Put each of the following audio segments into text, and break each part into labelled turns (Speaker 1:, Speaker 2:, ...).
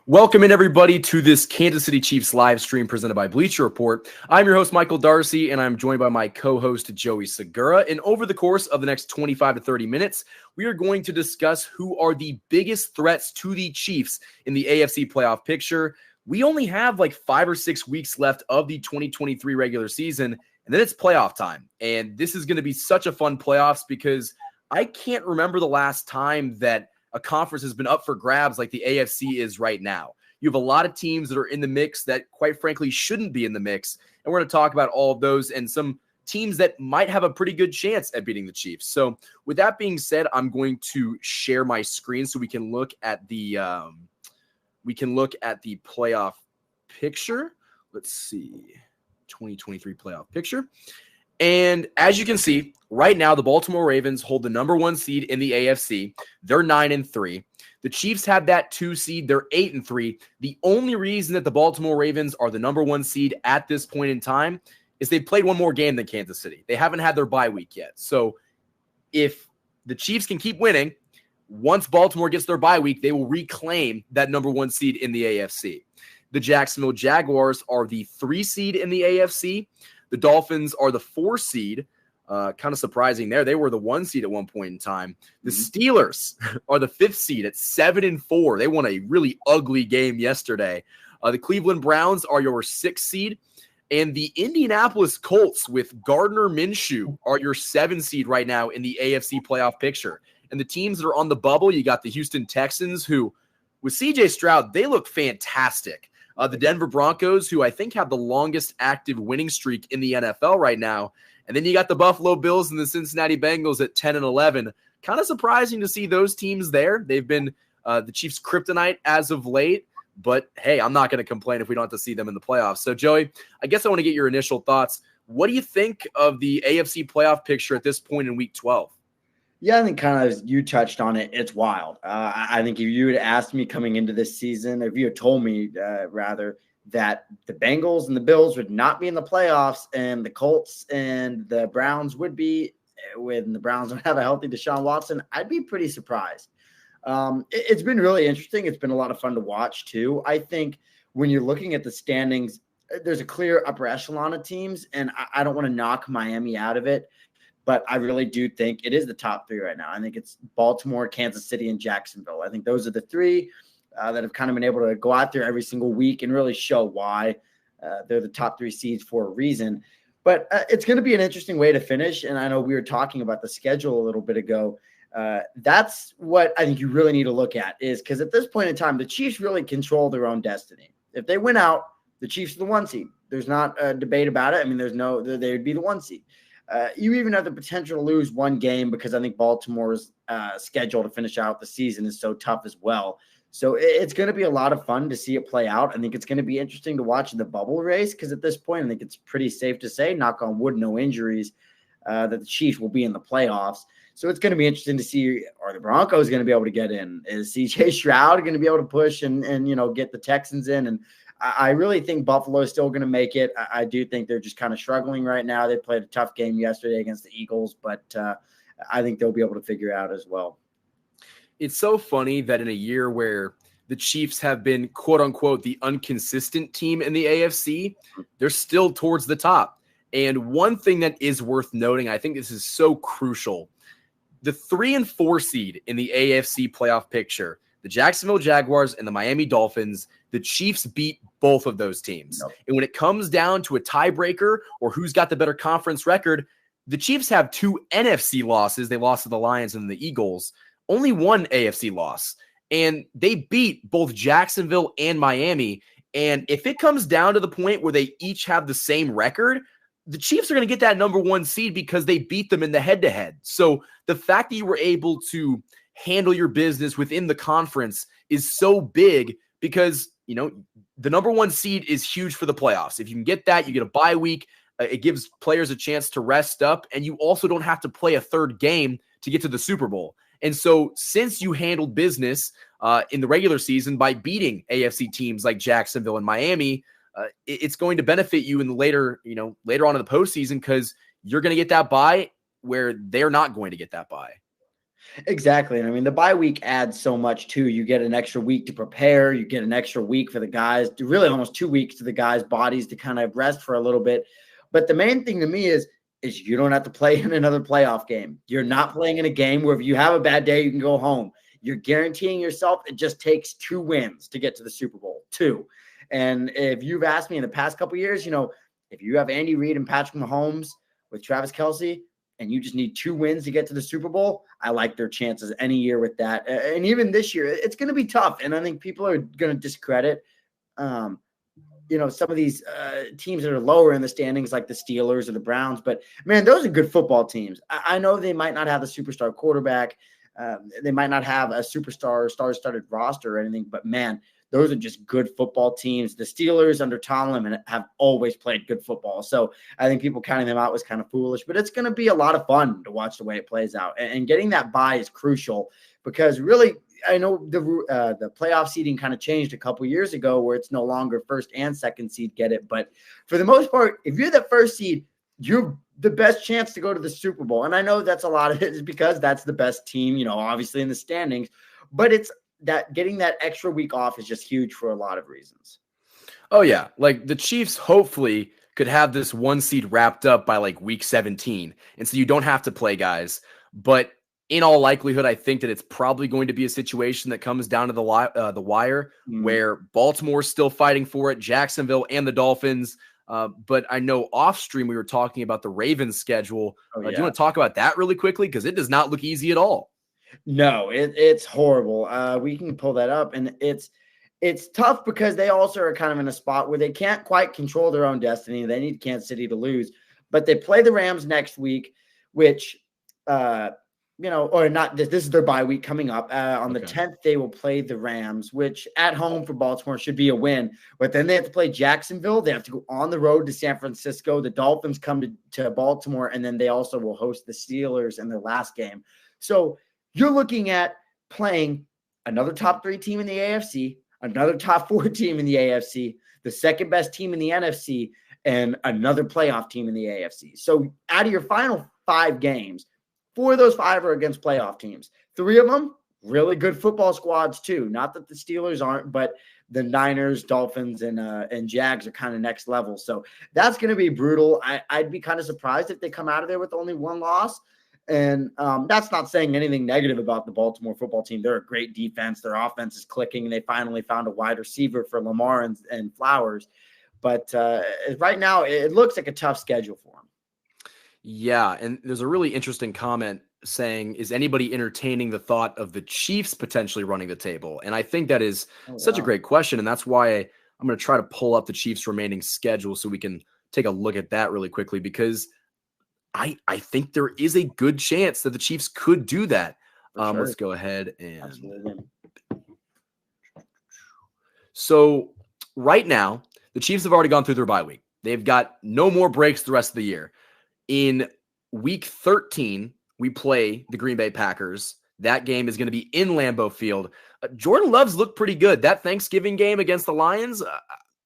Speaker 1: Welcome in, everybody, to this Kansas City Chiefs live stream presented by Bleacher Report. I'm your host, Michael Darcy, and I'm joined by my co-host, Joey Segura. And over the course of the next 25 to 30 minutes, we are going to discuss who are the biggest threats to the Chiefs in the AFC playoff picture. We only have like 5 or 6 weeks left of the 2023 regular season, and then it's playoff time. And this is going to be such a fun playoffs because I can't remember the last time that a conference has been up for grabs like the AFC is right now. You have a lot of teams that are in the mix that, quite frankly, shouldn't be in the mix. And we're going to talk about all of those and some teams that might have a pretty good chance at beating the Chiefs. So with that being said, I'm going to share my screen so we can look at the playoff picture. Let's see. 2023 playoff picture. And as you can see, right now, the Baltimore Ravens hold the number 1 seed in the AFC. They're 9-3. The Chiefs have that 2 seed. They're 8-3. The only reason that the Baltimore Ravens are the number 1 seed at this point in time is they've played one more game than Kansas City. They haven't had their bye week yet. So if the Chiefs can keep winning, once Baltimore gets their bye week, they will reclaim that number 1 seed in the AFC. The Jacksonville Jaguars are the 3 seed in the AFC. The Dolphins are the 4 seed. Kind of surprising there. They were the 1 seed at one point in time. The Steelers are the 5th seed at 7-4. They won a really ugly game yesterday. The Cleveland Browns are your 6th seed. And the Indianapolis Colts with Gardner Minshew are your 7 seed right now in the AFC playoff picture. And the teams that are on the bubble, you got the Houston Texans, who with CJ Stroud, they look fantastic. The Denver Broncos, who I think have the longest active winning streak in the NFL right now. And then you got the Buffalo Bills and the Cincinnati Bengals at 10-11. Kind of surprising to see those teams there. They've been the Chiefs' kryptonite as of late. But, hey, I'm not going to complain if we don't have to see them in the playoffs. So, Joey, I guess I want to get your initial thoughts. What do you think of the AFC playoff picture at this point in Week 12?
Speaker 2: Yeah, I think kind of you touched on it. It's wild. I think if you had asked me coming into this season, if you had told me rather that the Bengals and the Bills would not be in the playoffs and the Colts and the Browns would be, when the Browns would have a healthy Deshaun Watson, I'd be pretty surprised. It's been really interesting. It's been a lot of fun to watch too. I think when you're looking at the standings, there's a clear upper echelon of teams, and I don't want to knock Miami out of it. But I really do think it is the top 3 right now. I think it's Baltimore, Kansas City, and Jacksonville. I think those are the 3 that have kind of been able to go out there every single week and really show why they're the top 3 seeds for a reason. But it's going to be an interesting way to finish. And I know we were talking about the schedule a little bit ago. That's what I think you really need to look at, is because at this point in time, the Chiefs really control their own destiny. If they win out, the Chiefs are the 1 seed. There's not a debate about it. I mean, they would be the 1 seed. You even have the potential to lose 1 game because I think Baltimore's schedule to finish out the season is so tough as well. So it's going to be a lot of fun to see it play out. I think it's going to be interesting to watch the bubble race because at this point, I think it's pretty safe to say, knock on wood, no injuries, that the Chiefs will be in the playoffs. So it's going to be interesting to see, are the Broncos going to be able to get in? Is CJ Stroud going to be able to push and get the Texans in? And I really think Buffalo is still going to make it. I do think they're just kind of struggling right now. They played a tough game yesterday against the Eagles, but I think they'll be able to figure it out as well.
Speaker 1: It's so funny that in a year where the Chiefs have been, quote unquote, the inconsistent team in the AFC, they're still towards the top. And one thing that is worth noting, I think this is so crucial, the 3 and 4 seed in the AFC playoff picture, the Jacksonville Jaguars and the Miami Dolphins, the Chiefs beat both of those teams. Yep. And when it comes down to a tiebreaker or who's got the better conference record, the Chiefs have 2 NFC losses. They lost to the Lions and the Eagles, only 1 AFC loss. And they beat both Jacksonville and Miami. And if it comes down to the point where they each have the same record, the Chiefs are going to get that number 1 seed because they beat them in the head-to-head. So the fact that you were able to handle your business within the conference is so big because, the number 1 seed is huge for the playoffs. If you can get that, you get a bye week. It gives players a chance to rest up, and you also don't have to play a 3rd game to get to the Super Bowl. And so since you handled business in the regular season by beating AFC teams like Jacksonville and Miami, it's going to benefit you in the later on in the postseason because you're going to get that bye where they're not going to get that bye.
Speaker 2: Exactly. And I mean, the bye week adds so much too. You get an extra week to prepare. You get an extra week for the guys, really almost 2 weeks to the guys' bodies to kind of rest for a little bit. But the main thing to me is you don't have to play in another playoff game. You're not playing in a game where if you have a bad day, you can go home. You're guaranteeing yourself it just takes 2 wins to get to the Super Bowl. 2. And if you've asked me in the past couple of years, if you have Andy Reid and Patrick Mahomes with Travis Kelce, and you just need 2 wins to get to the Super Bowl, I like their chances any year with that. And even this year, it's going to be tough. And I think people are going to discredit, some of these teams that are lower in the standings, like the Steelers or the Browns. But, man, those are good football teams. I know they might not have a superstar quarterback. They might not have a superstar star-studded roster or anything. But, man, those are just good football teams. The Steelers under Tomlin have always played good football. So I think people counting them out was kind of foolish, but it's going to be a lot of fun to watch the way it plays out. And getting that bye is crucial because really, I know the playoff seeding kind of changed a couple years ago where it's no longer first and second seed get it. But for the most part, if you're the first seed, you're the best chance to go to the Super Bowl. And I know that's a lot of it is because that's the best team, obviously in the standings, but it's that getting that extra week off is just huge for a lot of reasons.
Speaker 1: Oh yeah. Like the Chiefs hopefully could have this 1 seed wrapped up by like week 17. And so you don't have to play guys, but in all likelihood, I think that it's probably going to be a situation that comes down to the wire where Baltimore's still fighting for it, Jacksonville and the Dolphins. But I know off stream, we were talking about the Ravens schedule. Do you want to talk about that really quickly? Cause it does not look easy at all.
Speaker 2: No, it's horrible. We can pull that up, and it's tough because they also are kind of in a spot where they can't quite control their own destiny. They need Kansas City to lose, but they play the Rams next week, which, or not. This is their bye week coming up. On the 10th, they will play the Rams, which at home for Baltimore should be a win. But then they have to play Jacksonville. They have to go on the road to San Francisco. The Dolphins come to Baltimore, and then they also will host the Steelers in their last game. So you're looking at playing another top 3 team in the AFC, another top 4 team in the AFC, the second best team in the NFC, and another playoff team in the AFC. So out of your final 5 games, 4 of those 5 are against playoff teams. 3 of them, really good football squads too. Not that the Steelers aren't, but the Niners, Dolphins, and Jags are kind of next level. So that's going to be brutal. I'd be kind of surprised if they come out of there with only 1 loss. And that's not saying anything negative about the Baltimore football team. They're a great defense. Their offense is clicking, and they finally found a wide receiver for Lamar and Flowers. But right now, it looks like a tough schedule for them.
Speaker 1: Yeah, and there's a really interesting comment saying, is anybody entertaining the thought of the Chiefs potentially running the table? And I think that is such a great question, and that's why I'm going to try to pull up the Chiefs' remaining schedule so we can take a look at that really quickly, because I think there is a good chance that the Chiefs could do that. Sure. Let's go ahead and Absolutely. So right now, the Chiefs have already gone through their bye week. They've got no more breaks the rest of the year. In week 13, we play the Green Bay Packers. That game is going to be in Lambeau Field. Jordan Love's looked pretty good. That Thanksgiving game against the Lions,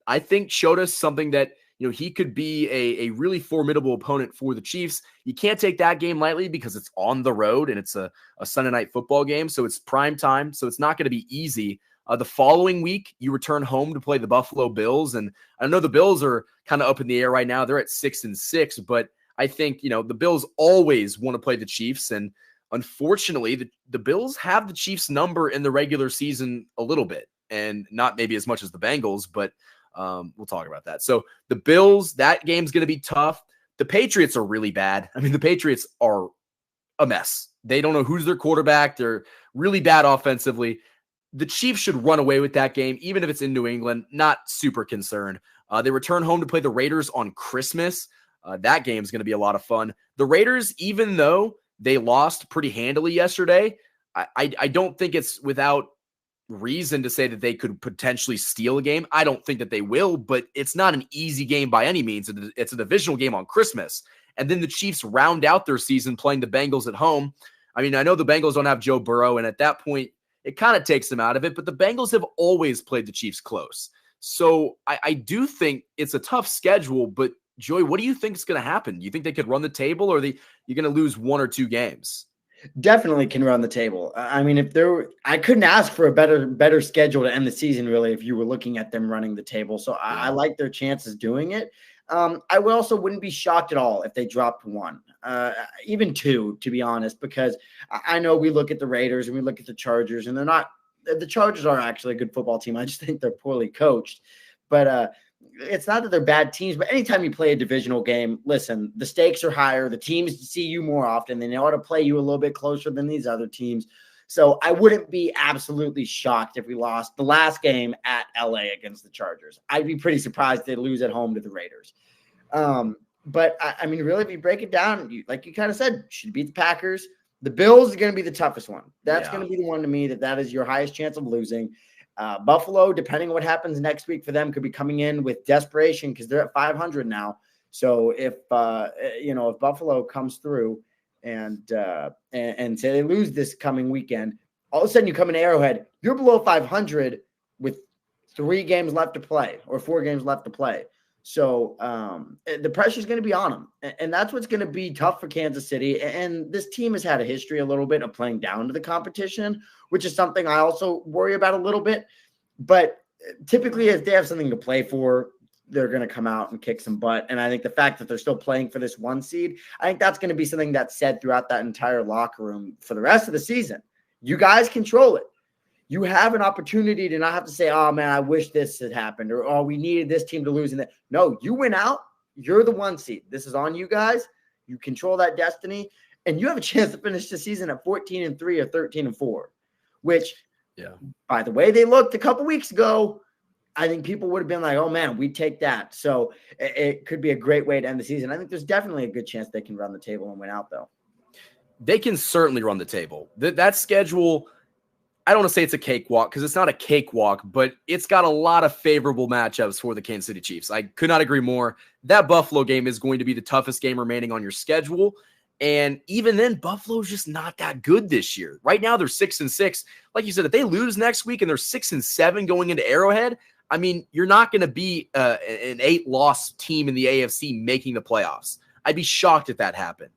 Speaker 1: I think showed us something that he could be a really formidable opponent for the Chiefs. You can't take that game lightly because it's on the road and it's a Sunday night football game. So it's prime time. So it's not going to be easy. The following week, you return home to play the Buffalo Bills. And I know the Bills are kind of up in the air right now. They're at 6-6, but I think, the Bills always want to play the Chiefs. And unfortunately, the Bills have the Chiefs number in the regular season a little bit, and not maybe as much as the Bengals, but we'll talk about that. So the Bills, that game's going to be tough. The Patriots are really bad. I mean, the Patriots are a mess. They don't know who's their quarterback. They're really bad offensively. The Chiefs should run away with that game, even if it's in New England. Not super concerned. They return home to play the Raiders on Christmas. That game's going to be a lot of fun. The Raiders, even though they lost pretty handily yesterday, I don't think it's without reason to say that they could potentially steal a game. I don't think that they will, but it's not an easy game by any means. It's a divisional game on Christmas. And then the Chiefs round out their season playing the Bengals at home. I mean, I know the Bengals don't have Joe Burrow, and at that point, it kind of takes them out of it, but the Bengals have always played the Chiefs close. So I do think it's a tough schedule, but Joey, what do you think is going to happen? Do you think they could run the table, or you're going to lose 1 or 2 games?
Speaker 2: Definitely can run the table. I mean, I couldn't ask for a better schedule to end the season, really, if you were looking at them running the table. So I like their chances doing it. I would also wouldn't be shocked at all if they dropped one, even two, to be honest, because I know we look at the Raiders and we look at the Chargers, and the Chargers are actually a good football team. I just think they're poorly coached. But it's not that they're bad teams, but anytime you play a divisional game, listen, the stakes are higher. The teams see you more often. They know how to play you a little bit closer than these other teams. So I wouldn't be absolutely shocked if we lost the last game at LA against the Chargers. I'd be pretty surprised if they lose at home to the Raiders. But I mean, really, if you break it down, like you kind of said, should beat the Packers. The Bills is going to be the toughest one. That's going to be the one to me that is your highest chance of losing. Buffalo, depending on what happens next week for them, could be coming in with desperation because they're at 500 now. So if Buffalo comes through and say they lose this coming weekend, all of a sudden you come in Arrowhead, you're below 500 with 3 games left to play or 4 games left to play. So the pressure is going to be on them, and that's what's going to be tough for Kansas City. And this team has had a history a little bit of playing down to the competition, which is something I also worry about a little bit. But typically, if they have something to play for, they're going to come out and kick some butt. And I think the fact that they're still playing for this 1 seed, I think that's going to be something that's said throughout that entire locker room for the rest of the season. You guys control it. You have an opportunity to not have to say, oh, man, I wish this had happened, or, oh, we needed this team to lose. And no, you went out. You're the 1 seed. This is on you guys. You control that destiny, and you have a chance to finish the season at 14-3 or 13-4, which, by the way they looked a couple weeks ago, I think people would have been like, oh, man, we'd take that. So it could be a great way to end the season. I think there's definitely a good chance they can run the table and win out, though.
Speaker 1: They can certainly run the table. That schedule – I don't want to say it's a cakewalk because it's not a cakewalk, but it's got a lot of favorable matchups for the Kansas City Chiefs. I could not agree more. That Buffalo game is going to be the toughest game remaining on your schedule. And even then, Buffalo's just not that good this year. Right now, they're 6-6. Like you said, if they lose next week and they're 6-7 going into Arrowhead, I mean, you're not going to be an 8-loss team in the AFC making the playoffs. I'd be shocked if that happened.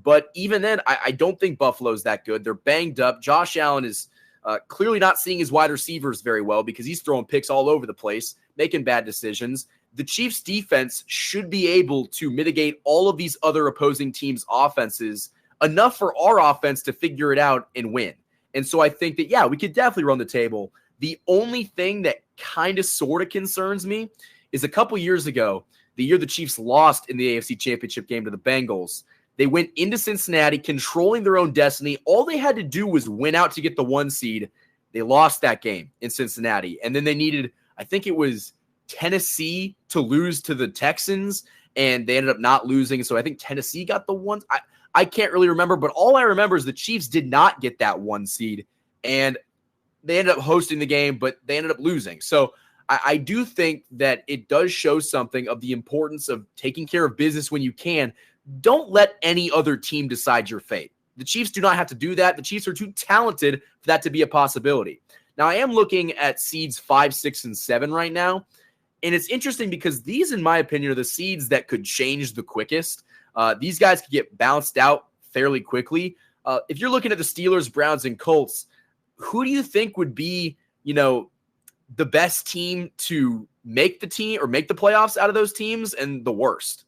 Speaker 1: But even then, I don't think Buffalo's that good. They're banged up. Josh Allen is clearly not seeing his wide receivers very well because he's throwing picks all over the place, making bad decisions. The Chiefs' defense should be able to mitigate all of these other opposing teams' offenses enough for our offense to figure it out and win. And so I think that, we could definitely run the table. The only thing that kind of sort of concerns me is a couple years ago, the year the Chiefs lost in the AFC Championship game to the Bengals, they went into Cincinnati controlling their own destiny. All they had to do was win out to get the 1 seed. They lost that game in Cincinnati. And then they needed, I think it was Tennessee to lose to the Texans, and they ended up not losing. So I think Tennessee got the 1. I can't really remember, but all I remember is the Chiefs did not get that 1 seed, and they ended up hosting the game, but they ended up losing. So I do think that it does show something of the importance of taking care of business when you can. Don't let any other team decide your fate. The Chiefs do not have to do that. The Chiefs are too talented for that to be a possibility. Now, I am looking at seeds 5, 6, and 7 right now, and it's interesting because these, in my opinion, are the seeds that could change the quickest. These guys could get bounced out fairly quickly. If you're looking at the Steelers, Browns, and Colts, who do you think would be, the best team to make the team or make the playoffs out of those teams, and the worst?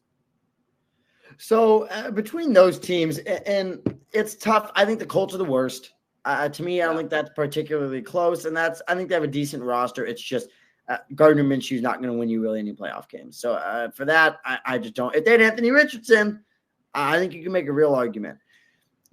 Speaker 2: So between those teams, and it's tough. I think the Colts are the worst. To me, I don't think that's particularly close. And I think they have a decent roster. It's just Gardner Minshew's not going to win you really any playoff games. So for that, I just don't. If they had Anthony Richardson, I think you can make a real argument.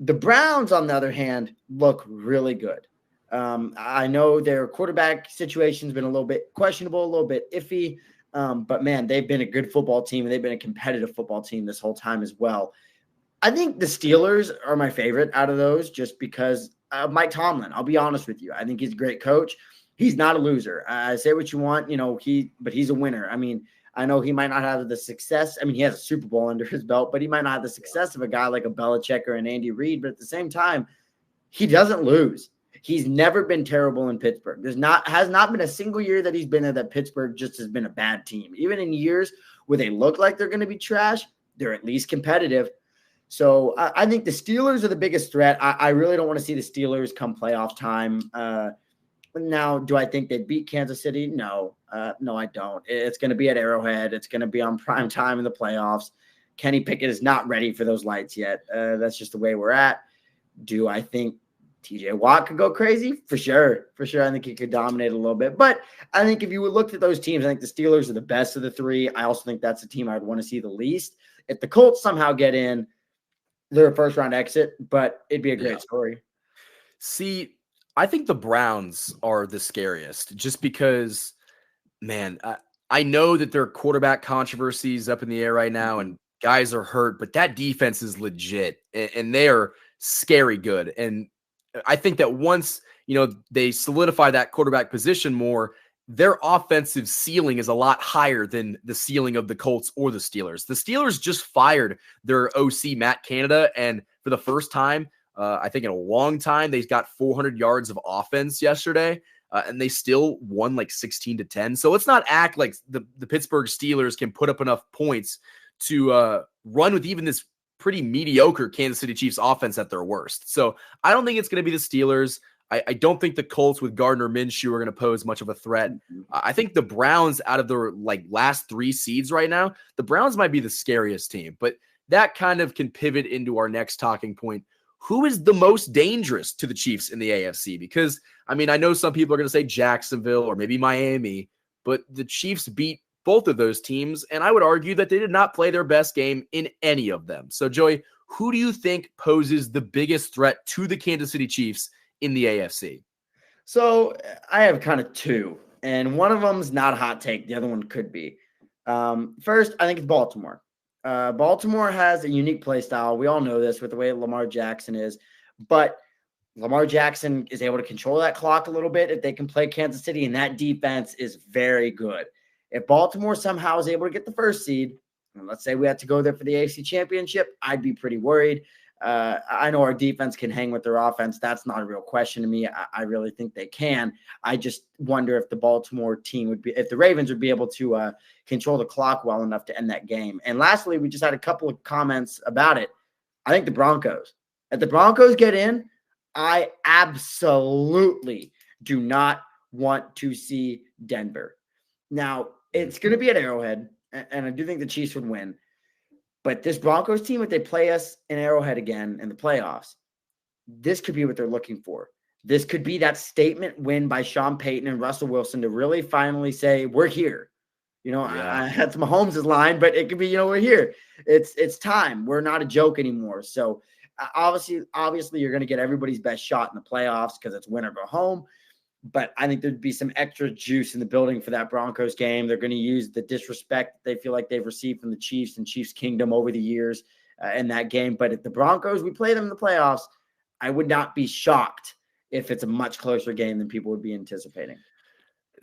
Speaker 2: The Browns, on the other hand, look really good. I know their quarterback situation's been a little bit questionable, a little bit iffy. But man, they've been a good football team, and they've been a competitive football team this whole time as well. I think the Steelers are my favorite out of those just because of Mike Tomlin. I'll be honest with you. I think he's a great coach. He's not a loser. Say what you want, but he's a winner. I mean, I know he might not have the success. I mean, he has a Super Bowl under his belt, but he might not have the success of a guy like a Belichick or an Andy Reid. But at the same time, he doesn't lose. He's never been terrible in Pittsburgh. Has not been a single year that he's been there that Pittsburgh just has been a bad team. Even in years where they look like they're going to be trash, they're at least competitive. So I think the Steelers are the biggest threat. I really don't want to see the Steelers come playoff time. Now, do I think they beat Kansas City? No, no, I don't. It's going to be at Arrowhead. It's going to be on prime time in the playoffs. Kenny Pickett is not ready for those lights yet. That's just the way we're at. Do I think TJ Watt could go crazy? For sure. For sure. I think he could dominate a little bit. But I think if you would look at those teams, I think the Steelers are the best of the three. I also think that's the team I'd want to see the least. If the Colts somehow get in, they're a first-round exit, but it'd be a great story.
Speaker 1: See, I think the Browns are the scariest just because, man, I know that there are quarterback controversies up in the air right now and guys are hurt, but that defense is legit and they are scary good. And I think that once, they solidify that quarterback position more, their offensive ceiling is a lot higher than the ceiling of the Colts or the Steelers. The Steelers just fired their OC, Matt Canada, and for the first time, I think in a long time, they got 400 yards of offense yesterday, and they still won like 16-10. So let's not act like the Pittsburgh Steelers can put up enough points to run with even this pretty mediocre Kansas City Chiefs offense at their worst. So I don't think it's going to be the Steelers. I don't think the Colts with Gardner Minshew are going to pose much of a threat. I think the Browns, out of their last three seeds right now, the Browns might be the scariest team. But that kind of can pivot into our next talking point. Who is the most dangerous to the Chiefs in the AFC? Because, I know some people are going to say Jacksonville or maybe Miami, but the Chiefs beat both of those teams, and I would argue that they did not play their best game in any of them. So, Joey, who do you think poses the biggest threat to the Kansas City Chiefs in the AFC?
Speaker 2: So I have kind of two, and one of them is not a hot take. The other one could be. First, I think it's Baltimore. Baltimore has a unique play style. We all know this with the way Lamar Jackson is, but Lamar Jackson is able to control that clock a little bit if they can play Kansas City, and that defense is very good. If Baltimore somehow is able to get the first seed, and let's say we had to go there for the AFC Championship, I'd be pretty worried. I know our defense can hang with their offense. That's not a real question to me. I really think they can. I just wonder if the Baltimore team if the Ravens would be able to control the clock well enough to end that game. And lastly, we just had a couple of comments about it. I think the Broncos. If the Broncos get in, I absolutely do not want to see Denver. Now, it's going to be at Arrowhead, and I do think the Chiefs would win. But this Broncos team, if they play us in Arrowhead again in the playoffs, this could be what they're looking for. This could be that statement win by Sean Payton and Russell Wilson to really finally say, we're here. I had some Mahomes' line, but it could be, we're here. It's time. We're not a joke anymore. So obviously you're going to get everybody's best shot in the playoffs because it's win or go home. But I think there'd be some extra juice in the building for that Broncos game. They're going to use the disrespect they feel like they've received from the Chiefs and Chiefs Kingdom over the years in that game. But if the Broncos, we play them in the playoffs, I would not be shocked if it's a much closer game than people would be anticipating.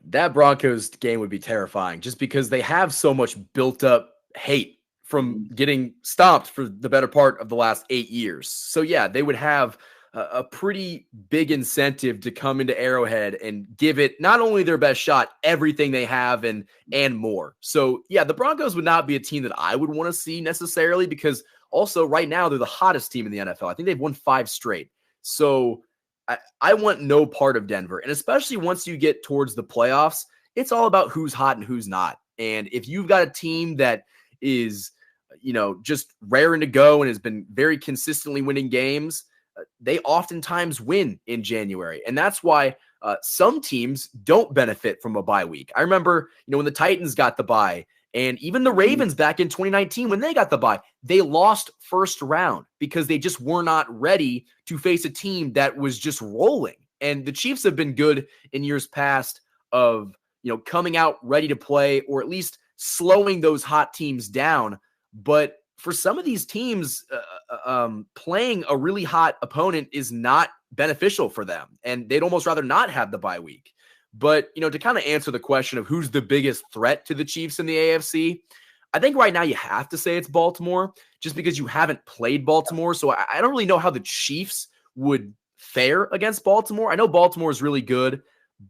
Speaker 1: That Broncos game would be terrifying just because they have so much built up hate from getting stomped for the better part of the last 8 years. So yeah, they would have a pretty big incentive to come into Arrowhead and give it not only their best shot, everything they have and more. So yeah, the Broncos would not be a team that I would want to see necessarily because also right now they're the hottest team in the NFL. I think they've won 5 straight. So I want no part of Denver. And especially once you get towards the playoffs, it's all about who's hot and who's not. And if you've got a team that is, just raring to go and has been very consistently winning games, they oftentimes win in January. And that's why some teams don't benefit from a bye week. I remember, when the Titans got the bye and even the Ravens back in 2019, when they got the bye, they lost first round because they just were not ready to face a team that was just rolling. And the Chiefs have been good in years past of, coming out ready to play or at least slowing those hot teams down. But for some of these teams, playing a really hot opponent is not beneficial for them, and they'd almost rather not have the bye week. But, to kind of answer the question of who's the biggest threat to the Chiefs in the AFC, I think right now you have to say it's Baltimore just because you haven't played Baltimore. So I don't really know how the Chiefs would fare against Baltimore. I know Baltimore is really good,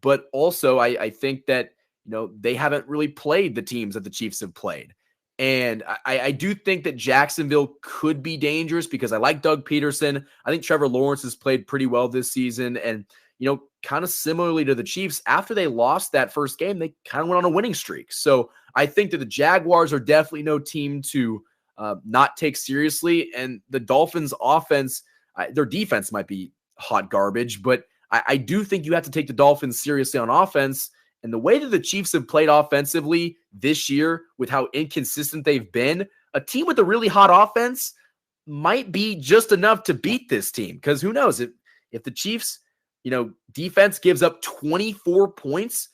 Speaker 1: but also I think that, they haven't really played the teams that the Chiefs have played. And I do think that Jacksonville could be dangerous because I like Doug Peterson. I think Trevor Lawrence has played pretty well this season. And, kind of similarly to the Chiefs, after they lost that first game, they kind of went on a winning streak. So I think that the Jaguars are definitely no team to not take seriously. And the Dolphins offense, their defense might be hot garbage, but I do think you have to take the Dolphins seriously on offense. And the way that the Chiefs have played offensively this year with how inconsistent they've been, a team with a really hot offense might be just enough to beat this team. Because who knows, if the Chiefs, defense gives up 24 points,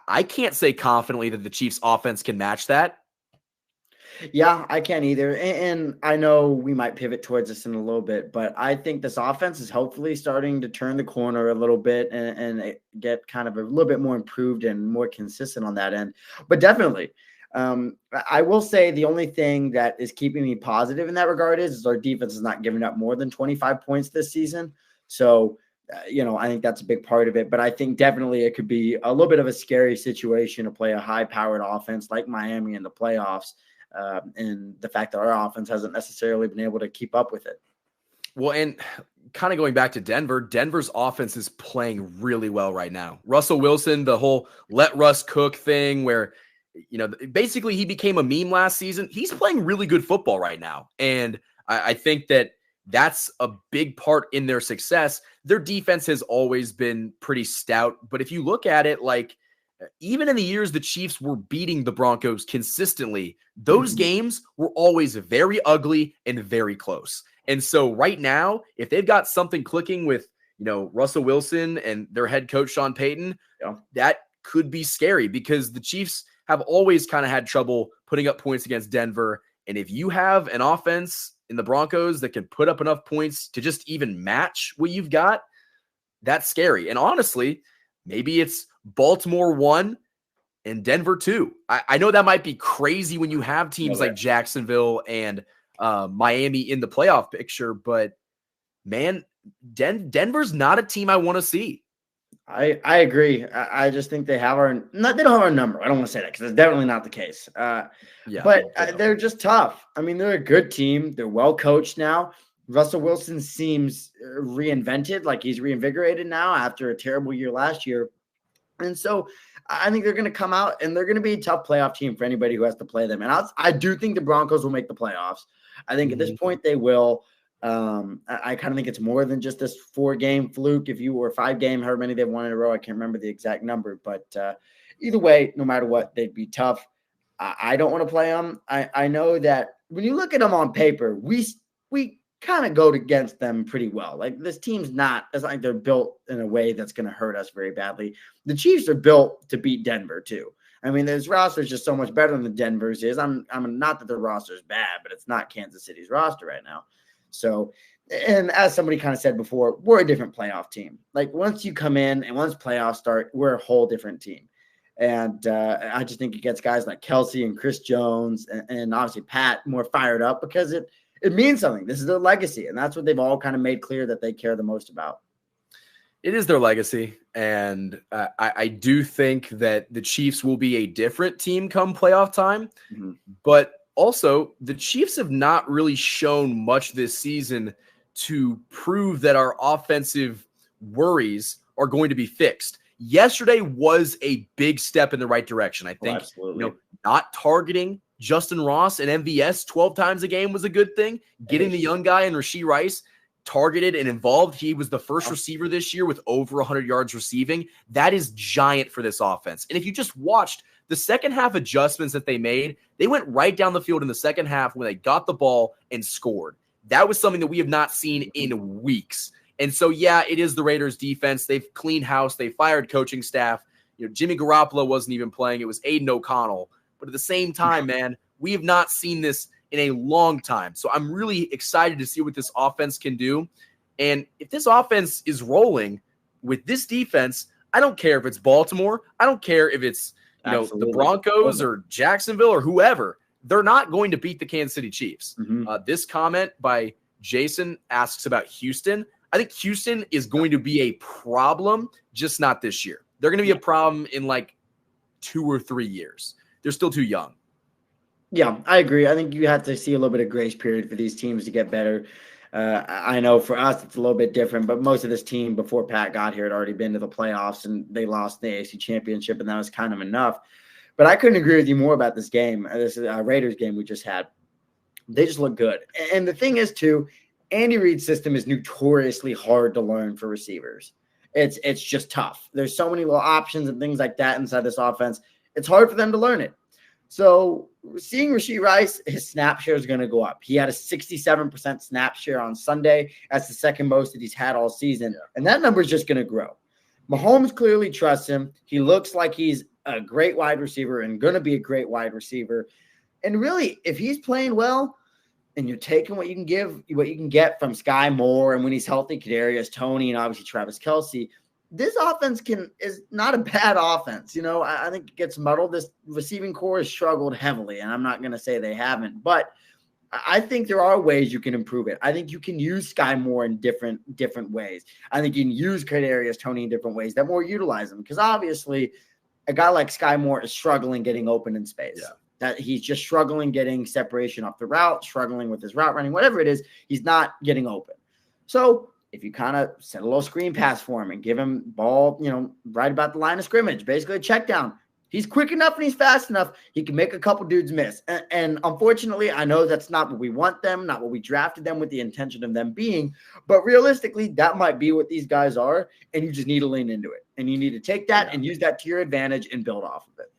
Speaker 1: I can't say confidently that the Chiefs offense can match that.
Speaker 2: Yeah, I can't either. And I know we might pivot towards this in a little bit, but I think this offense is hopefully starting to turn the corner a little bit and get kind of a little bit more improved and more consistent on that end. But definitely, I will say the only thing that is keeping me positive in that regard is our defense is not giving up more than 25 points this season. So, I think that's a big part of it. But I think definitely it could be a little bit of a scary situation to play a high-powered offense like Miami in the playoffs. And the fact that our offense hasn't necessarily been able to keep up with it.
Speaker 1: Well, and kind of going back to Denver's offense is playing really well right now. Russell Wilson, the whole let Russ cook thing where, basically he became a meme last season. He's playing really good football right now. And I think that that's a big part in their success. Their defense has always been pretty stout. But if you look at it, even in the years the Chiefs were beating the Broncos consistently, those games were always very ugly and very close. And so right now, if they've got something clicking with, Russell Wilson and their head coach, Sean Payton, that could be scary because the Chiefs have always kind of had trouble putting up points against Denver. And if you have an offense in the Broncos that can put up enough points to just even match what you've got, that's scary. And honestly, maybe it's Baltimore 1 and Denver 2. I know that might be crazy when you have teams like Jacksonville and Miami in the playoff picture, but man, Denver's not a team I want to see.
Speaker 2: I agree. I just think they don't have our number. I don't want to say that because it's definitely not the case. They're just tough. I mean, they're a good team. They're well coached now. Russell Wilson seems reinvented, like he's reinvigorated now after a terrible year last year. And so I think they're going to come out and they're going to be a tough playoff team for anybody who has to play them. And I do think the Broncos will make the playoffs. I think at this point they will. I kind of think it's more than just this 4-game fluke. If you were 5-game, however many they've won in a row, I can't remember the exact number. But either way, no matter what, they'd be tough. I don't want to play them. I know that when you look at them on paper, we kind of go against them pretty well. Like this team's it's like they're built in a way that's going to hurt us very badly. The Chiefs are built to beat Denver too. I mean, this roster is just so much better than Denver's is. I'm not that their roster is bad, but it's not Kansas City's roster right now. So, and as somebody kind of said before, we're a different playoff team. Like once you come in and once playoffs start, we're a whole different team. And I just think it gets guys like Kelsey and Chris Jones and obviously Pat more fired up because it means something. This is their legacy. And that's what they've all kind of made clear that they care the most about.
Speaker 1: It is their legacy. And I do think that the Chiefs will be a different team come playoff time. Mm-hmm. But also, the Chiefs have not really shown much this season to prove that our offensive worries are going to be fixed. Yesterday was a big step in the right direction. I think not targeting Justin Ross and MVS 12 times a game was a good thing. Getting the young guy and Rashee Rice targeted and involved. He was the first receiver this year with over 100 yards receiving. That is giant for this offense. And if you just watched the second half adjustments that they made, they went right down the field in the second half when they got the ball and scored. That was something that we have not seen in weeks. And so, yeah, it is the Raiders defense. They've cleaned house. They fired coaching staff. Jimmy Garoppolo wasn't even playing. It was Aiden O'Connell. But at the same time, man, we have not seen this in a long time. So I'm really excited to see what this offense can do. And if this offense is rolling with this defense, I don't care if it's Baltimore. I don't care if it's the Broncos or Jacksonville or whoever. They're not going to beat the Kansas City Chiefs. Mm-hmm. This comment by Jason asks about Houston. I think Houston is going to be a problem, just not this year. They're going to be a problem in like 2 or 3 years. They're still too young.
Speaker 2: Yeah, I agree. I think you have to see a little bit of grace period for these teams to get better. I know for us it's a little bit different, but most of this team before Pat got here had already been to the playoffs and they lost the AFC Championship, and that was kind of enough. But I couldn't agree with you more about this game. This Raiders game we just had. They just look good. And the thing is, too, Andy Reid's system is notoriously hard to learn for receivers. It's just tough. There's so many little options and things like that inside this offense. It's hard for them to learn it. So seeing Rashee Rice, his snap share is going to go up. He had a 67% snap share on Sunday. That's the second most that he's had all season. Yeah. And that number is just going to grow. Mahomes clearly trusts him. He looks like he's a great wide receiver and going to be a great wide receiver. And really, if he's playing well and you're taking what you can get from Sky Moore, and when he's healthy, Kadarius Toney, and obviously Travis Kelce, this offense is not a bad offense. You know, I think it gets muddled. This receiving core has struggled heavily, and I'm not going to say they haven't, but I think there are ways you can improve it. I think you can use Sky Moore in different ways. I think you can use Kadarius Toney in different ways that more utilize them, because obviously a guy like Sky Moore is struggling getting open in space. Yeah. That he's just struggling getting separation off the route, struggling with his route running, whatever it is, he's not getting open. So if you kind of set a little screen pass for him and give him ball, right about the line of scrimmage, basically a check down, he's quick enough and he's fast enough. He can make a couple dudes miss. And unfortunately, I know that's not what we want them, not what we drafted them with the intention of them being. But realistically, that might be what these guys are. And you just need to lean into it. And you need to take that and use that to your advantage and build off of it.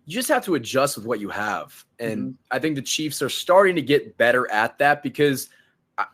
Speaker 1: You just have to adjust with what you have. And I think the Chiefs are starting to get better at that, because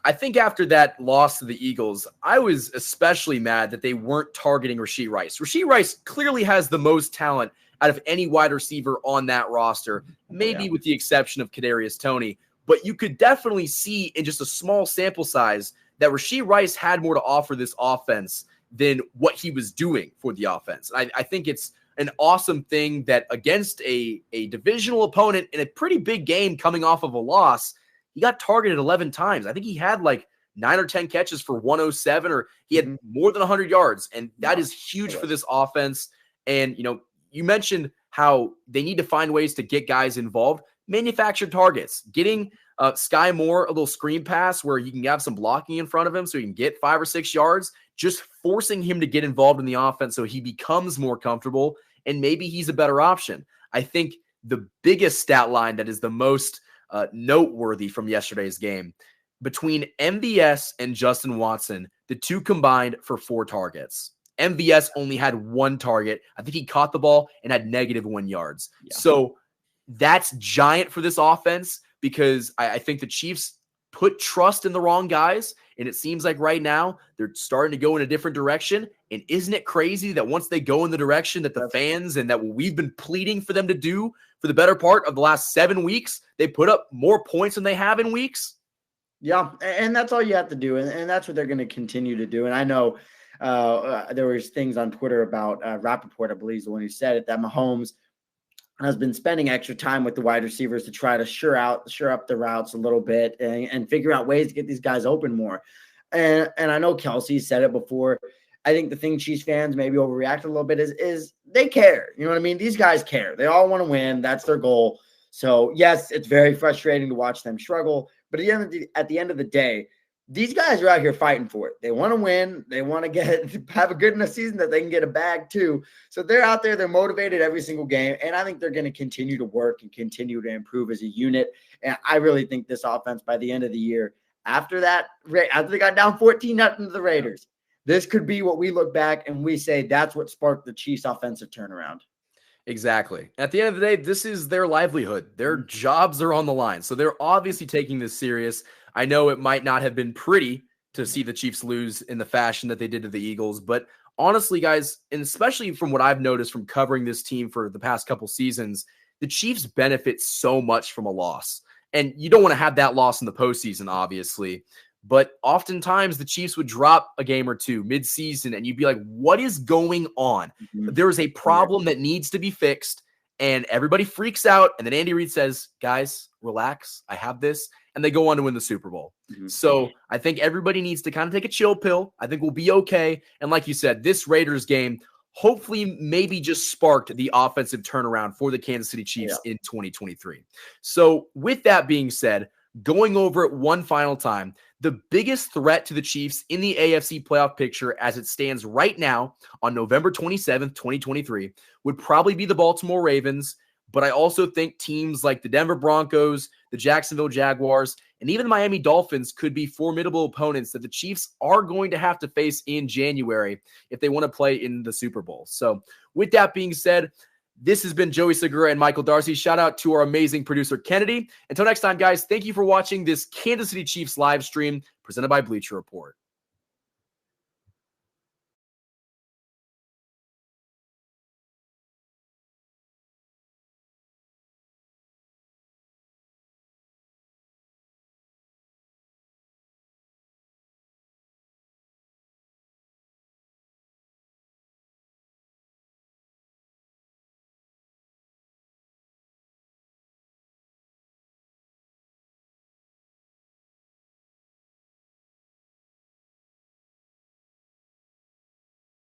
Speaker 1: I think after that loss to the Eagles, I was especially mad that they weren't targeting Rashee Rice. Rashee Rice clearly has the most talent out of any wide receiver on that roster, maybe with the exception of Kadarius Toney. But you could definitely see in just a small sample size that Rashee Rice had more to offer this offense than what he was doing for the offense. I think it's an awesome thing that against a divisional opponent in a pretty big game coming off of a loss, he got targeted 11 times. I think he had like 9 or 10 catches for 107, or he had more than 100 yards. And that is huge for this offense. And, you mentioned how they need to find ways to get guys involved. Manufactured targets, getting Sky Moore a little screen pass where you can have some blocking in front of him so he can get 5 or 6 yards, just forcing him to get involved in the offense so he becomes more comfortable, and maybe he's a better option. I think the biggest stat line that is the most noteworthy from yesterday's game, between MVS and Justin Watson, the two combined for 4 targets. MVS only had 1 target. I think he caught the ball and had -1 yards. Yeah. So that's giant for this offense, because I think the Chiefs put trust in the wrong guys, and it seems like right now they're starting to go in a different direction. And isn't it crazy that once they go in the direction that the fans and that we've been pleading for them to do for the better part of the last 7 weeks, they put up more points than they have in weeks?
Speaker 2: Yeah, and that's all you have to do, and that's what they're going to continue to do. And I know there was things on Twitter about Rappaport, I believe is the one who said it, that Mahomes has been spending extra time with the wide receivers to try to sure up the routes a little bit and figure out ways to get these guys open more. And I know Kelce said it before. I think the thing Chiefs fans maybe overreact a little bit is they care. You know what I mean? These guys care. They all want to win. That's their goal. So yes, it's very frustrating to watch them struggle. But at the end of the day, these guys are out here fighting for it. They want to win. They want to have a good enough season that they can get a bag too. So they're out there. They're motivated every single game. And I think they're going to continue to work and continue to improve as a unit. And I really think this offense by the end of the year, after they got down 14-0 to the Raiders, this could be what we look back and we say that's what sparked the Chiefs offensive turnaround.
Speaker 1: Exactly. At the end of the day, this is their livelihood. Their jobs are on the line. So they're obviously taking this serious. I know it might not have been pretty to see the Chiefs lose in the fashion that they did to the Eagles, but honestly, guys, and especially from what I've noticed from covering this team for the past couple seasons, the Chiefs benefit so much from a loss. And you don't want to have that loss in the postseason, obviously. But oftentimes the Chiefs would drop a game or two mid-season, and you'd be like, what is going on? There is a problem that needs to be fixed, and everybody freaks out. And then Andy Reid says, guys, relax. I have this. And they go on to win the Super Bowl. So I think everybody needs to kind of take a chill pill. I think we'll be okay. And like you said, this Raiders game, hopefully maybe just sparked the offensive turnaround for the Kansas City Chiefs in 2023. So with that being said, going over it one final time, the biggest threat to the Chiefs in the AFC playoff picture as it stands right now on November 27th, 2023, would probably be the Baltimore Ravens. But I also think teams like the Denver Broncos, the Jacksonville Jaguars, and even the Miami Dolphins could be formidable opponents that the Chiefs are going to have to face in January if they want to play in the Super Bowl. So with that being said, this has been Joey Segura and Michael Darcy. Shout out to our amazing producer, Kennedy. Until next time, guys, thank you for watching this Kansas City Chiefs live stream presented by Bleacher Report.